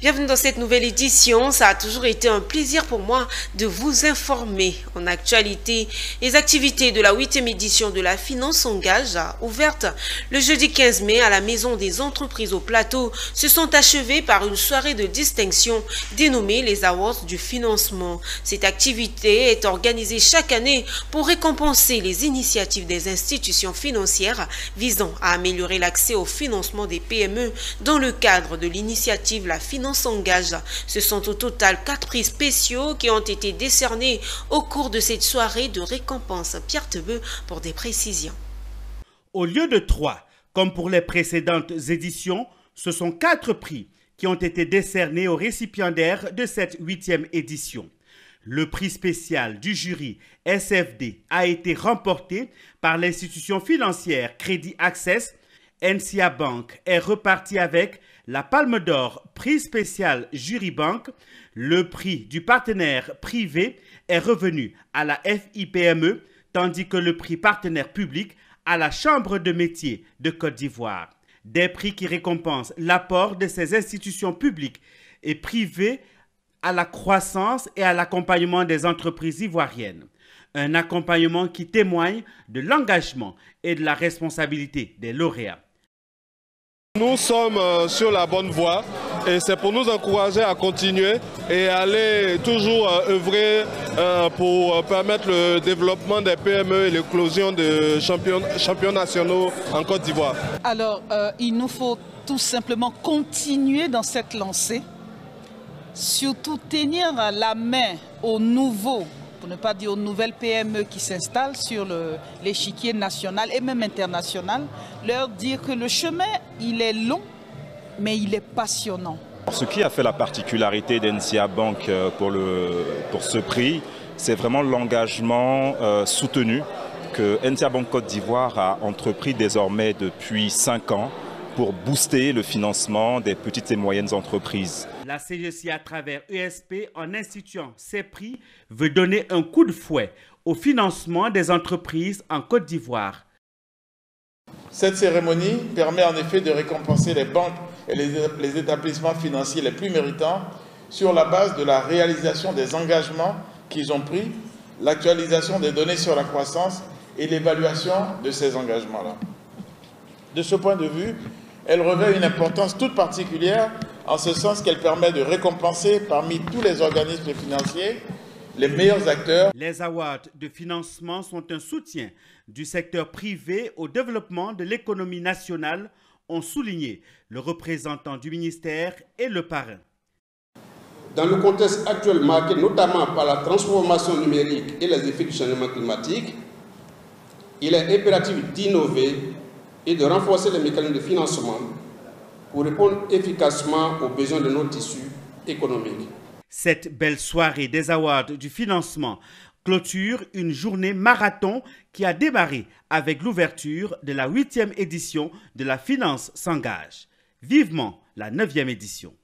Bienvenue dans cette nouvelle édition. Ça a toujours été un plaisir pour moi de vous informer. En actualité, les activités de la 8e édition de la Finance s'engagent, ouverte le jeudi 15 mai à la Maison des entreprises au Plateau, se sont achevées par une soirée de distinction dénommée les Awards du financement. Cette activité est organisée chaque année pour récompenser les initiatives des institutions financières visant à améliorer l'accès au financement des PME dans le cadre de l'initiative La Finance s'engage. Ce sont au total 4 prix spéciaux qui ont été décernés au cours de cette soirée de récompense. Pierre Tebeu pour des précisions. Au lieu de 3, comme pour les précédentes éditions, ce sont 4 prix qui ont été décernés aux récipiendaires de cette 8e édition. Le prix spécial du jury SFD a été remporté par l'institution financière Crédit Access. NCA Bank est reparti avec la Palme d'Or, prix spécial Jury Bank. Le prix du partenaire privé est revenu à la FIPME, tandis que le prix partenaire public à la Chambre de métiers de Côte d'Ivoire. Des prix qui récompensent l'apport de ces institutions publiques et privées à la croissance et à l'accompagnement des entreprises ivoiriennes. Un accompagnement qui témoigne de l'engagement et de la responsabilité des lauréats. Nous sommes sur la bonne voie et c'est pour nous encourager à continuer et aller toujours œuvrer pour permettre le développement des PME et l'éclosion de champions nationaux en Côte d'Ivoire. Alors, il nous faut tout simplement continuer dans cette lancée, surtout tenir la main aux nouveaux, pour ne pas dire aux nouvelles PME qui s'installent sur l'échiquier national et même international, leur dire que le chemin, il est long, mais il est passionnant. Ce qui a fait la particularité d'NCA Bank pour ce prix, c'est vraiment l'engagement soutenu que NCA Bank Côte d'Ivoire a entrepris désormais depuis 5 ans pour booster le financement des petites et moyennes entreprises. La CGC, à travers ESP, en instituant ces prix, veut donner un coup de fouet au financement des entreprises en Côte d'Ivoire. Cette cérémonie permet en effet de récompenser les banques et les établissements financiers les plus méritants sur la base de la réalisation des engagements qu'ils ont pris, l'actualisation des données sur la croissance et l'évaluation de ces engagements-là. De ce point de vue, elle revêt une importance toute particulière en ce sens qu'elle permet de récompenser parmi tous les organismes financiers les meilleurs acteurs. Les awards de financement sont un soutien du secteur privé au développement de l'économie nationale, ont souligné le représentant du ministère et le parrain. Dans le contexte actuel marqué notamment par la transformation numérique et les effets du changement climatique, il est impératif d'innover et de renforcer les mécanismes de financement pour répondre efficacement aux besoins de nos tissus économiques. Cette belle soirée des awards du financement clôture une journée marathon qui a démarré avec l'ouverture de la 8e édition de la Finance s'engage. Vivement la 9e édition.